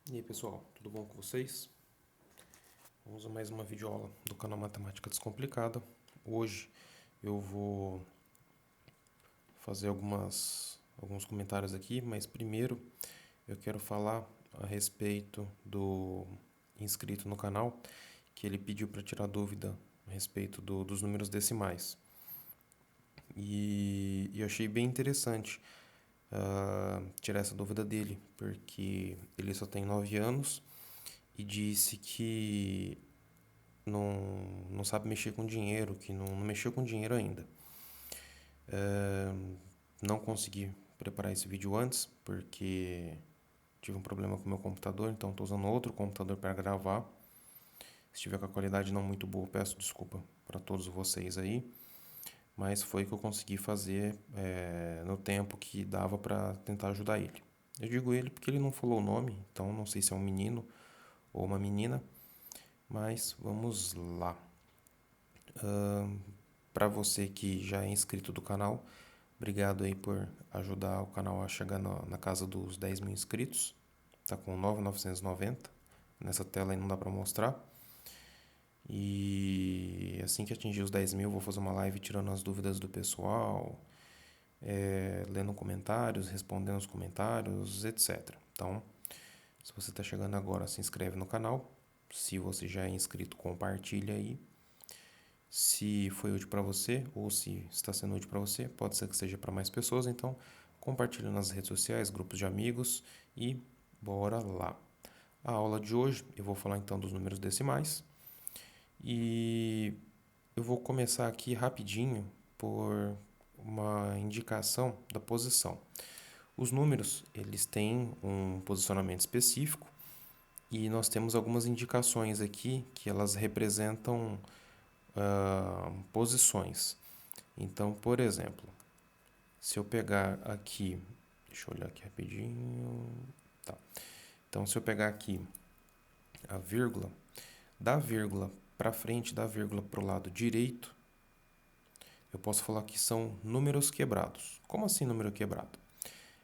E aí pessoal, tudo bom com vocês? Vamos a mais uma videoaula do canal Matemática Descomplicada. Hoje eu vou fazer alguns comentários aqui, mas primeiro eu quero falar a respeito do inscrito no canal, que ele pediu para tirar dúvida a respeito dos números decimais. E eu achei bem interessante tirar essa dúvida dele, porque ele só tem 9 anos e disse que não sabe mexer com dinheiro, que não mexeu com dinheiro ainda. Não consegui preparar esse vídeo antes, porque tive um problema com o meu computador, então estou usando outro computador para gravar. Se estiver com a qualidade não muito boa, peço desculpa para todos vocês aí, mas foi o que eu consegui fazer no tempo que dava para tentar ajudar ele. Eu digo ele porque ele não falou o nome, então não sei se é um menino ou uma menina, mas vamos lá. Para você que já é inscrito do canal, obrigado aí por ajudar o canal a chegar na casa dos 10 mil inscritos. Tá com 9.990. Nessa tela aí não dá para mostrar. E assim que atingir os 10 mil, vou fazer uma live tirando as dúvidas do pessoal, lendo comentários, respondendo os comentários, etc. Então, se você está chegando agora, se inscreve no canal. Se você já é inscrito, compartilha aí. Se foi útil para você ou se está sendo útil para você, pode ser que seja para mais pessoas, então compartilhe nas redes sociais, grupos de amigos e bora lá. A aula de hoje eu vou falar então dos números decimais e eu vou começar aqui rapidinho por uma indicação da posição. Os números, eles têm um posicionamento específico e nós temos algumas indicações aqui que elas representam posições. Então, por exemplo, se eu pegar aqui, deixa eu olhar aqui rapidinho, tá. Então, se eu pegar aqui a vírgula, da vírgula para frente, da vírgula para o lado direito, eu posso falar que são números quebrados. Como assim número quebrado?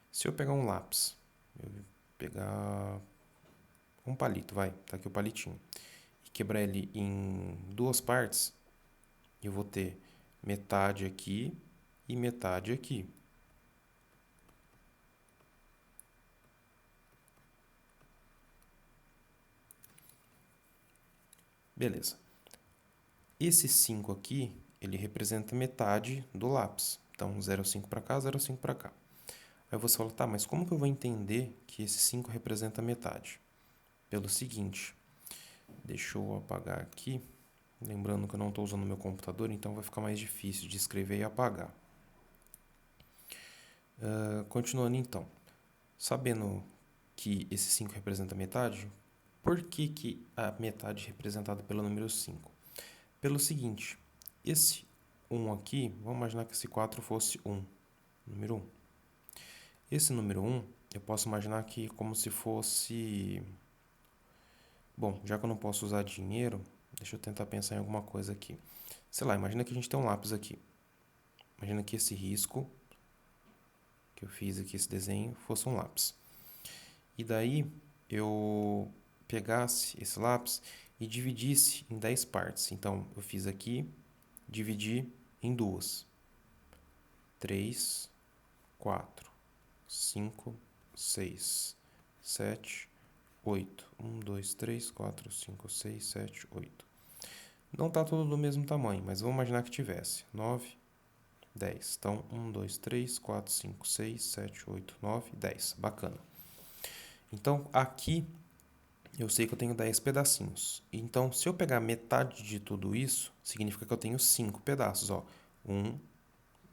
Se eu pegar um lápis, eu pegar um palito, vai, tá aqui o palitinho, e quebrar ele em duas partes, eu vou ter metade aqui e metade aqui. Beleza. Esse 5 aqui, ele representa metade do lápis. Então, 0,5 para cá, 0,5 para cá. Aí você fala, tá, mas como que eu vou entender que esse 5 representa metade? Pelo seguinte, deixa eu apagar aqui. Lembrando que eu não estou usando o meu computador, então vai ficar mais difícil de escrever e apagar. Continuando então. Sabendo que esse 5 representa metade, por que a metade é representada pelo número 5? Pelo seguinte, esse 1 aqui, vamos imaginar que esse 4 fosse 1, número 1. Esse número 1, eu posso imaginar que como se fosse... Bom, já que eu não posso usar dinheiro, deixa eu tentar pensar em alguma coisa aqui. Sei lá, imagina que a gente tem um lápis aqui. Imagina que esse risco que eu fiz aqui, esse desenho, fosse um lápis. E daí eu pegasse esse lápis e dividisse em 10 partes. Então, eu fiz aqui, dividi em duas. 3, 4, 5, 6, 7, 8. 1, 2, 3, 4, 5, 6, 7, 8. Não está tudo do mesmo tamanho, mas vamos imaginar que tivesse 9, 10. Então, 1, 2, 3, 4, 5, 6, 7, 8, 9, 10. Bacana. Então, aqui eu sei que eu tenho 10 pedacinhos. Então, se eu pegar metade de tudo isso, significa que eu tenho 5 pedaços. Ó. 1,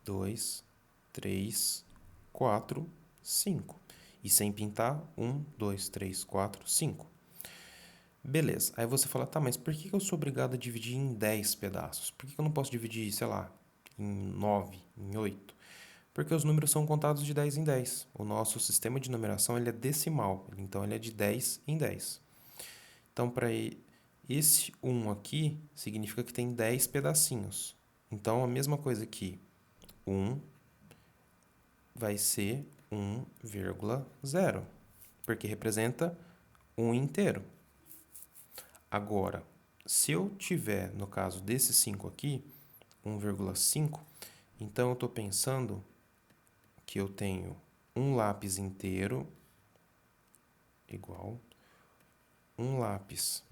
2, 3, 4, 5. E sem pintar, 1, 2, 3, 4, 5. Beleza. Aí você fala, tá, mas por que eu sou obrigado a dividir em 10 pedaços? Por que eu não posso dividir, sei lá, em 9, em 8? Porque os números são contados de 10 em 10. O nosso sistema de numeração ele é decimal, então ele é de 10 em 10. Então, para esse 1 aqui, significa que tem 10 pedacinhos. Então, a mesma coisa que 1 vai ser 1,0, porque representa um inteiro. Agora, se eu tiver, no caso desse 5 aqui, 1,5, então eu estou pensando que eu tenho um lápis inteiro igual um lápis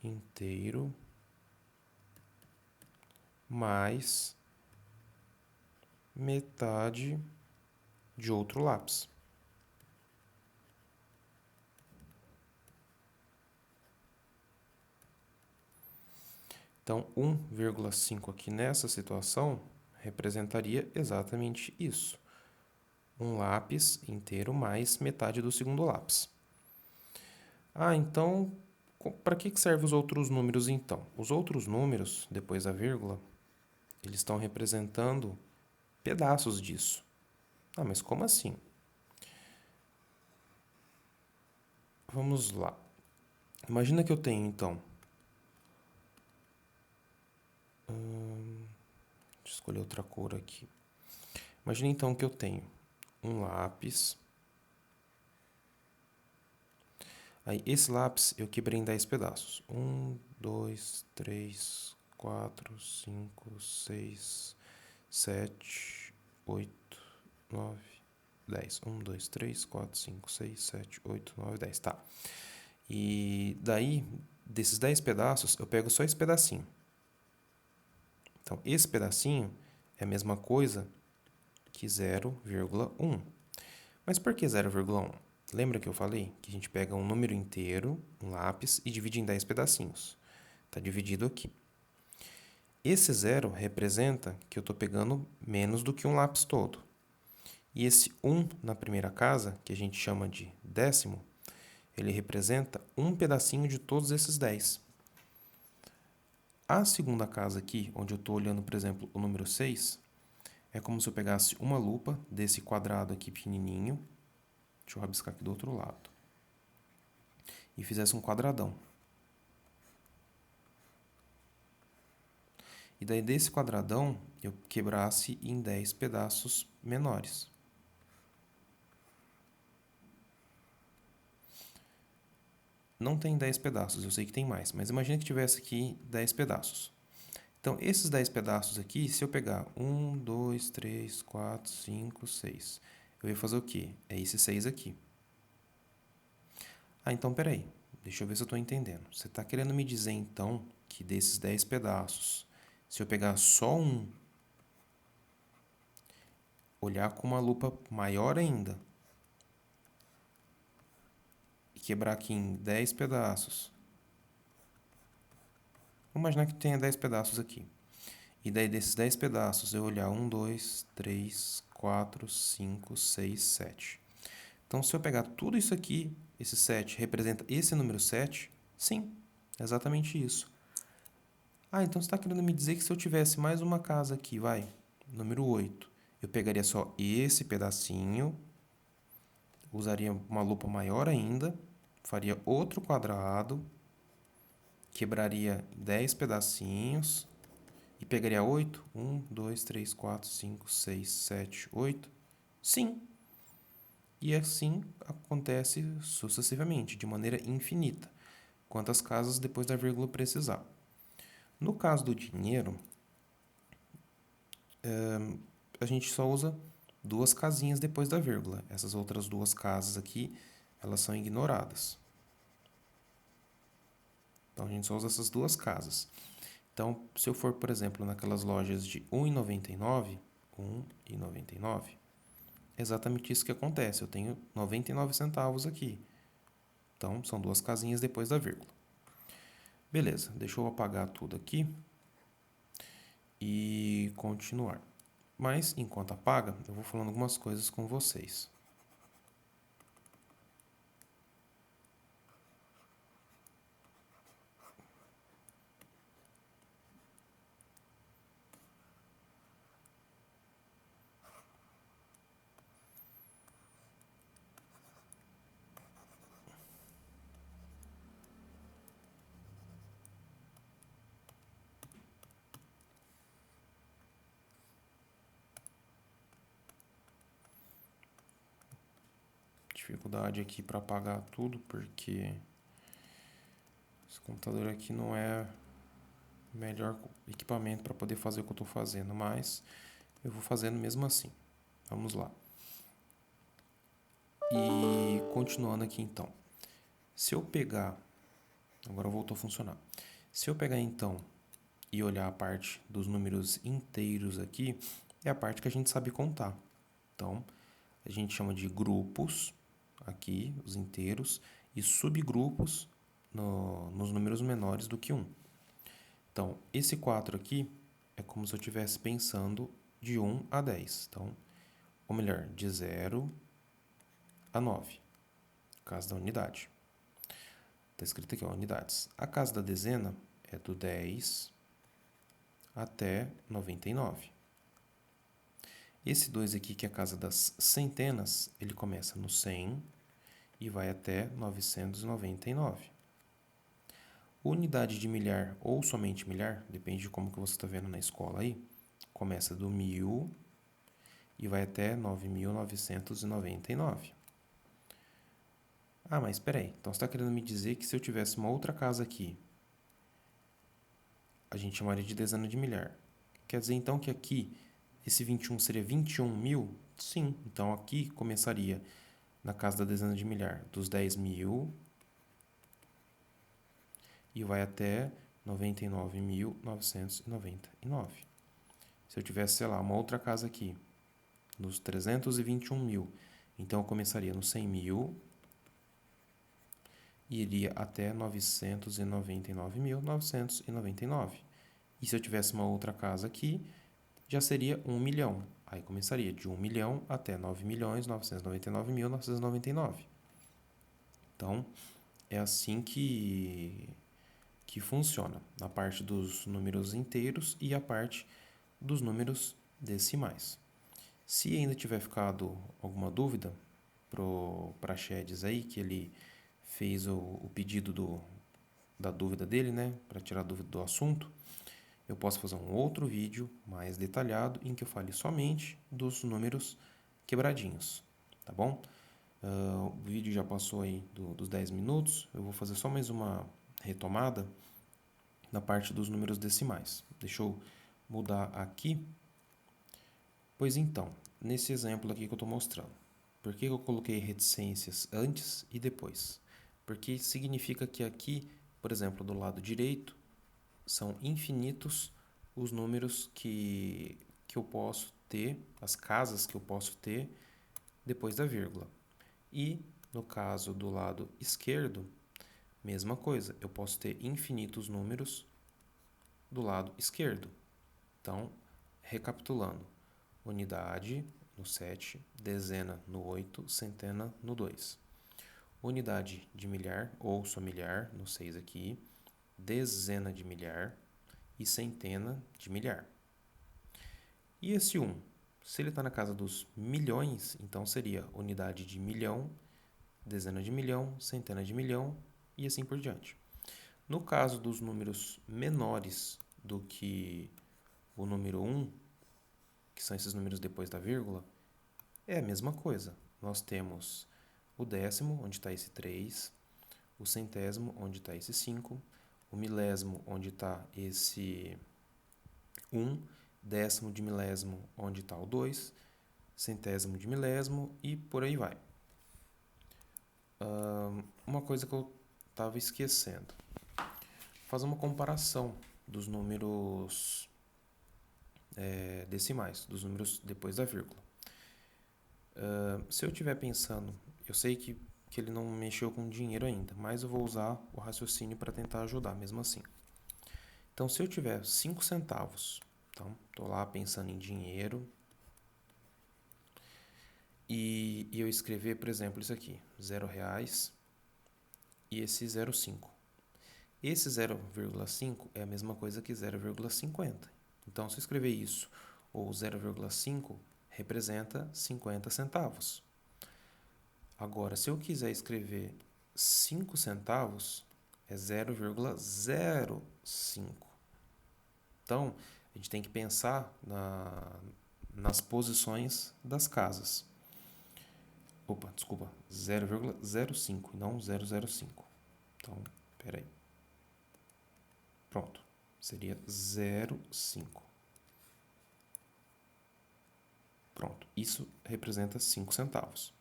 inteiro mais metade de outro lápis. Então, 1,5 aqui nessa situação representaria exatamente isso. Um lápis inteiro mais metade do segundo lápis. Ah, então, para que servem os outros números então? Os outros números, depois da vírgula, eles estão representando pedaços disso. Ah, mas como assim? Vamos lá. Imagina que eu tenho, então... deixa eu escolher outra cor aqui. Imagina, então, que eu tenho um lápis. Aí, esse lápis eu quebrei em 10 pedaços. 1, 2, 3, 4, 5, 6, 7, 8, 9, 10. 1, 2, 3, 4, 5, 6, 7, 8, 9, 10. Tá. E daí, desses 10 pedaços, eu pego só esse pedacinho. Então, esse pedacinho é a mesma coisa que 0,1. Mas por que 0,1? Lembra que eu falei que a gente pega um número inteiro, um lápis, e divide em 10 pedacinhos. Está dividido aqui. Esse 0 representa que eu estou pegando menos do que um lápis todo. E esse 1 na primeira casa, que a gente chama de décimo, ele representa um pedacinho de todos esses 10. A segunda casa aqui, onde eu estou olhando, por exemplo, o número 6, é como se eu pegasse uma lupa desse quadrado aqui pequenininho, deixa eu rabiscar aqui do outro lado, e fizesse um quadradão. E daí desse quadradão eu quebrasse em 10 pedaços menores. Não tem 10 pedaços, eu sei que tem mais, mas imagina que tivesse aqui 10 pedaços. Então, esses 10 pedaços aqui, se eu pegar 1, 2, 3, 4, 5, 6, eu ia fazer o quê? É esse 6 aqui. Ah, então peraí, deixa eu ver se eu estou entendendo. Você está querendo me dizer, então, que desses 10 pedaços, se eu pegar só um, olhar com uma lupa maior ainda, e quebrar aqui em 10 pedaços. Vamos imaginar que tenha 10 pedaços aqui. E daí desses 10 pedaços eu olhar 1, 2, 3, 4, 5, 6, 7. Então, se eu pegar tudo isso aqui, esse 7 representa esse número 7? Sim, é exatamente isso. Ah, então você está querendo me dizer que se eu tivesse mais uma casa aqui, vai, número 8, eu pegaria só esse pedacinho, usaria uma lupa maior ainda, faria outro quadrado, quebraria 10 pedacinhos e pegaria 8. 1, 2, 3, 4, 5, 6, 7, 8. Sim. E assim acontece sucessivamente, de maneira infinita, quantas casas depois da vírgula precisar. No caso do dinheiro, a gente só usa duas casinhas depois da vírgula. Essas outras duas casas aqui, elas são ignoradas. Então, a gente só usa essas duas casas. Então, se eu for, por exemplo, naquelas lojas de R$ 1,99, R$ 1,99, é exatamente isso que acontece. Eu tenho 99 centavos aqui. Então, são duas casinhas depois da vírgula. Beleza, deixa eu apagar tudo aqui e continuar. Mas, enquanto apaga, eu vou falando algumas coisas com vocês. dificuldade aqui para apagar tudo, porque esse computador aqui não é o melhor equipamento para poder fazer o que eu estou fazendo, mas eu vou fazendo mesmo assim. Vamos lá. E continuando aqui então. Se eu pegar, agora voltou a funcionar. Se eu pegar então e olhar a parte dos números inteiros aqui, é a parte que a gente sabe contar. Então, a gente chama de grupos, aqui, os inteiros, e subgrupos nos números menores do que 1. Então, esse 4 aqui é como se eu estivesse pensando de 1 a 10. Então, ou melhor, de 0 a 9, no caso da unidade. Está escrito aqui, ó, unidades. A casa da dezena é do 10 até 99. Esse 2 aqui, que é a casa das centenas, ele começa no 100 e vai até 999. Unidade de milhar ou somente milhar, depende de como que você está vendo na escola aí, começa do 1000 e vai até 9.999. Ah, mas espera aí, então você está querendo me dizer que se eu tivesse uma outra casa aqui, a gente chamaria de dezena de milhar. Quer dizer então que aqui, esse 21 seria 21.000? Sim, então aqui começaria na casa da dezena de milhar dos 10.000 e vai até 99.999. Se eu tivesse, sei lá, uma outra casa aqui, nos 321.000, então eu começaria no 100.000 e iria até 999.999. E se eu tivesse uma outra casa aqui, já seria 1 milhão. Aí começaria de 1 milhão até 9.999.999. Então, é assim que funciona, a parte dos números inteiros e a parte dos números decimais. Se ainda tiver ficado alguma dúvida para Chedes aí, que ele fez o pedido da dúvida dele, né, para tirar a dúvida do assunto, eu posso fazer um outro vídeo mais detalhado em que eu fale somente dos números quebradinhos, tá bom? O vídeo já passou aí dos 10 minutos, eu vou fazer só mais uma retomada na parte dos números decimais. Deixa eu mudar aqui. Pois então, nesse exemplo aqui que eu estou mostrando, por que eu coloquei reticências antes e depois? Porque significa que aqui, por exemplo, do lado direito, são infinitos os números que eu posso ter, as casas que eu posso ter depois da vírgula. E no caso do lado esquerdo, mesma coisa, eu posso ter infinitos números do lado esquerdo. Então, recapitulando, unidade no 7, dezena no 8, centena no 2. Unidade de milhar ou só milhar no 6 aqui, dezena de milhar e centena de milhar. E esse 1, se ele está na casa dos milhões, então seria unidade de milhão, dezena de milhão, centena de milhão e assim por diante. No caso dos números menores do que o número 1, que são esses números depois da vírgula, é a mesma coisa. Nós temos o décimo, onde está esse 3, o centésimo, onde está esse 5, o milésimo, onde está esse 1, décimo de milésimo, onde está o 2, centésimo de milésimo e por aí vai. Uma coisa que eu estava esquecendo. Fazer uma comparação dos números decimais, dos números depois da vírgula. Se eu estiver pensando, eu sei que ele não mexeu com dinheiro ainda, mas eu vou usar o raciocínio para tentar ajudar mesmo assim. Então, se eu tiver 5 centavos, então, estou lá pensando em dinheiro, e eu escrever, por exemplo, isso aqui, R$0 e esse 0,5. Esse 0,5 é a mesma coisa que 0,50. Então, se eu escrever isso, ou 0,5, representa 50 centavos. Agora, se eu quiser escrever 5 centavos, é 0,05. Então, a gente tem que pensar nas posições das casas. Opa, desculpa, 0,05 e não 005. Então, espera aí. Pronto, seria 0,5. Pronto, isso representa 5 centavos.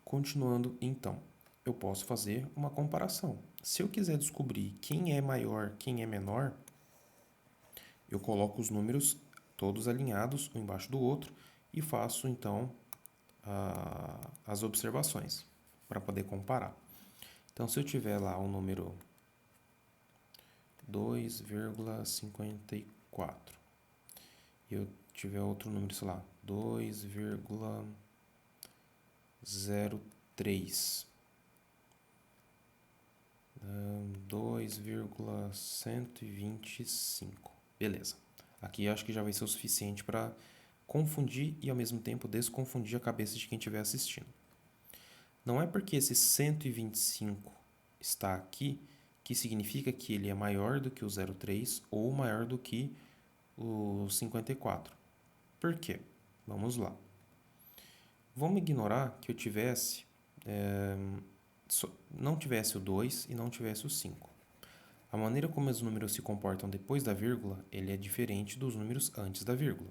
Continuando, então, eu posso fazer uma comparação. Se eu quiser descobrir quem é maior, quem é menor, eu coloco os números todos alinhados, um embaixo do outro, e faço, então, as observações para poder comparar. Então, se eu tiver lá o número 2,54 e eu tiver outro número, sei lá, 2,03, 2,125. Beleza. Aqui eu acho que já vai ser o suficiente para confundir e ao mesmo tempo desconfundir a cabeça de quem estiver assistindo. Não é porque esse 125 está aqui que significa que ele é maior do que o 03 ou maior do que o 54. Por quê? Vamos lá. Vamos ignorar que eu tivesse, não tivesse o 2 e não tivesse o 5. A maneira como os números se comportam depois da vírgula, ele é diferente dos números antes da vírgula.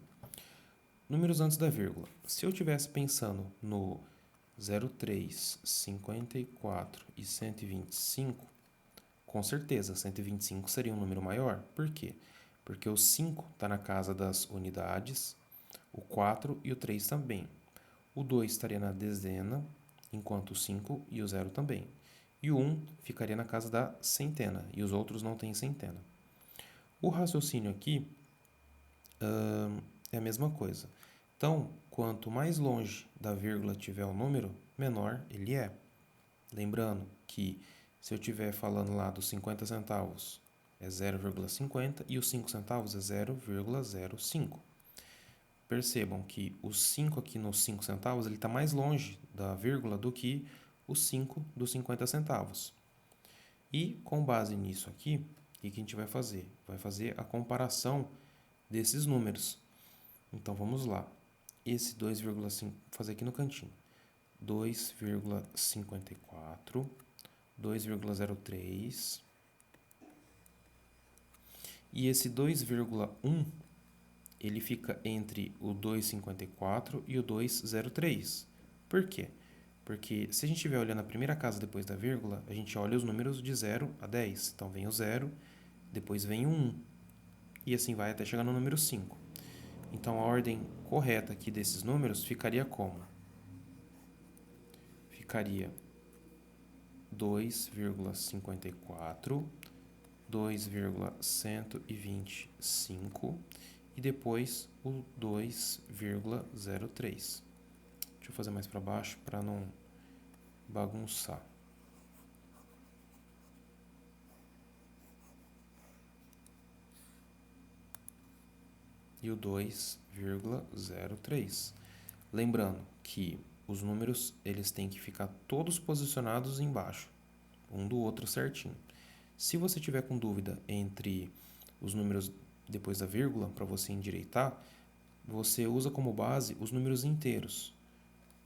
Números antes da vírgula. Se eu estivesse pensando no 03, 54 e 125, com certeza 125 seria um número maior. Por quê? Porque o 5 está na casa das unidades, o 4 e o 3 também. O 2 estaria na dezena, enquanto o 5 e o 0 também. E o 1 ficaria na casa da centena, e os outros não têm centena. O raciocínio aqui é a mesma coisa. Então, quanto mais longe da vírgula tiver o número, menor ele é. Lembrando que se eu estiver falando lá dos 50 centavos é 0,50 e os 5 centavos é 0,05. Percebam que o 5 aqui nos 5 centavos ele está mais longe da vírgula do que o 5 dos 50 centavos. E com base nisso aqui, o que a gente vai fazer? Vai fazer a comparação desses números. Então vamos lá. Esse 2,5, vou fazer aqui no cantinho. 2,54, 2,03 e esse 2,1 ele fica entre o 2,54 e o 2,03. Por quê? Porque se a gente estiver olhando a primeira casa depois da vírgula, a gente olha os números de 0 a 10. Então vem o 0, depois vem o 1 e assim vai até chegar no número 5. Então a ordem correta aqui desses números ficaria como? Ficaria 2,54, 2,125 e depois o 2,03. Deixa eu fazer mais para baixo para não bagunçar. E o 2,03. Lembrando que os números eles têm que ficar todos posicionados embaixo, um do outro certinho. Se você tiver com dúvida entre os números depois da vírgula, para você endireitar, você usa como base os números inteiros.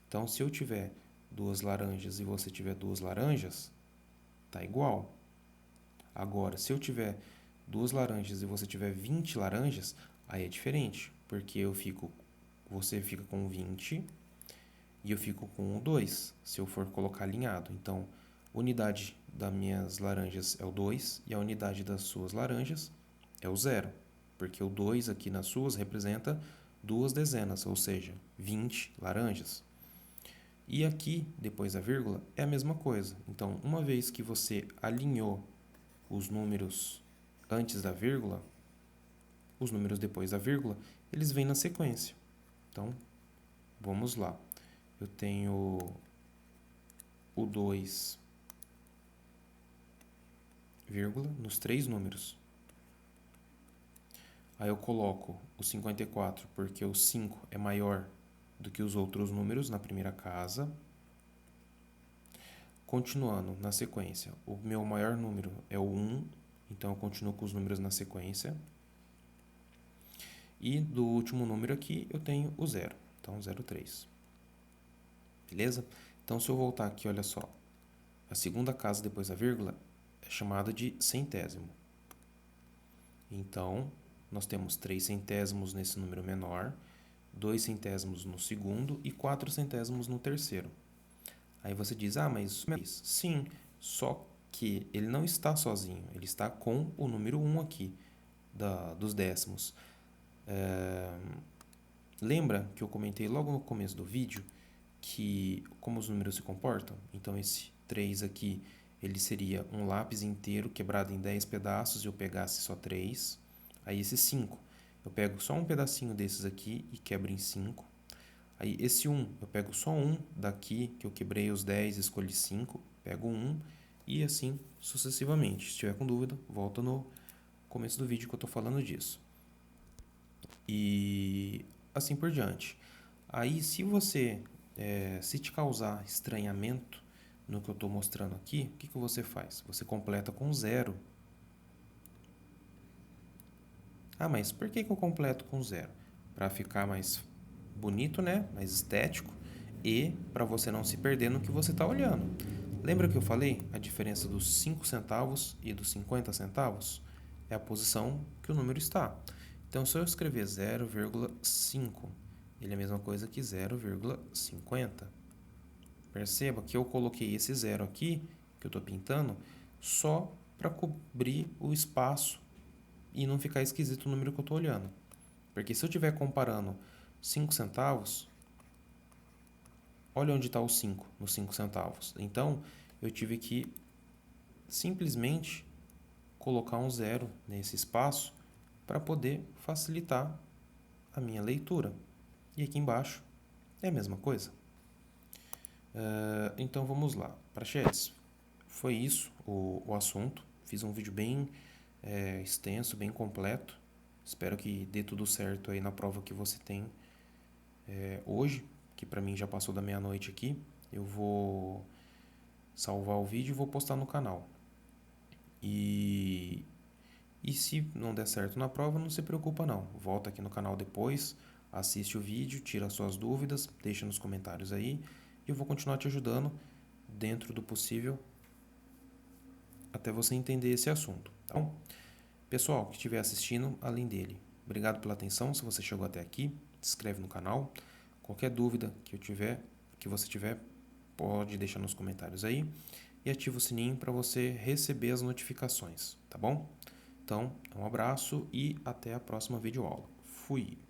Então, se eu tiver 2 laranjas e você tiver 2 laranjas, tá igual. Agora, se eu tiver 2 laranjas e você tiver 20 laranjas, aí é diferente, porque você fica com 20 e eu fico com o 2, se eu for colocar alinhado. Então, a unidade das minhas laranjas é o 2 e a unidade das suas laranjas é o 0, porque o 2 aqui nas suas representa 2 dezenas, ou seja, 20 laranjas. E aqui, depois da vírgula, é a mesma coisa. Então, uma vez que você alinhou os números antes da vírgula, os números depois da vírgula, eles vêm na sequência. Então, vamos lá. Eu tenho o 2, vírgula, nos 3 números. Aí eu coloco o 54 porque o 5 é maior do que os outros números na primeira casa. Continuando na sequência, o meu maior número é o 1, então eu continuo com os números na sequência. E do último número aqui eu tenho o 0, então 0,3. beleza? Então, se eu voltar aqui, olha só, a segunda casa depois da vírgula é chamada de centésimo. Então, nós temos 3 centésimos nesse número menor, 2 centésimos no segundo e 4 centésimos no terceiro. Aí você diz, mas sim, só que ele não está sozinho, ele está com o número 1 aqui, dos décimos. Lembra que eu comentei logo no começo do vídeo que como os números se comportam? Então esse 3 aqui, ele seria um lápis inteiro quebrado em 10 pedaços e eu pegasse só 3. Aí esse 5, eu pego só um pedacinho desses aqui e quebro em 5. Aí esse 1, eu pego só um daqui, que eu quebrei os 10 e escolhi 5, pego 1 e assim sucessivamente. Se tiver com dúvida, volta no começo do vídeo que eu estou falando disso. E assim por diante. Aí se você, se te causar estranhamento no que eu estou mostrando aqui, o que você faz? Você completa com 0. Mas por que eu completo com 0? Para ficar mais bonito, né? Mais estético e para você não se perder no que você está olhando. Lembra que eu falei a diferença dos 5 centavos e dos 50 centavos? É a posição que o número está. Então, se eu escrever 0,5, ele é a mesma coisa que 0,50. Perceba que eu coloquei esse zero aqui, que eu estou pintando, só para cobrir o espaço e não ficar esquisito o número que eu estou olhando. Porque se eu estiver comparando 5 centavos, olha onde está o 5, nos 5 centavos. Então, eu tive que simplesmente colocar um zero nesse espaço para poder facilitar a minha leitura. E aqui embaixo é a mesma coisa. Então, vamos lá. Praxedes, foi isso o assunto. Fiz um vídeo bem extenso, bem completo. Espero que dê tudo certo aí na prova que você tem hoje, que para mim já passou da meia-noite aqui. Eu vou salvar o vídeo e vou postar no canal. E se não der certo na prova, não se preocupa não. Volta aqui no canal depois, assiste o vídeo, tira suas dúvidas, deixa nos comentários aí. E eu vou continuar te ajudando dentro do possível até você entender esse assunto, tá bom? Pessoal que estiver assistindo, além dele, obrigado pela atenção. Se você chegou até aqui, se inscreve no canal. Qualquer dúvida que você tiver, pode deixar nos comentários aí. E ativa o sininho para você receber as notificações, tá bom? Então, um abraço e até a próxima videoaula. Fui!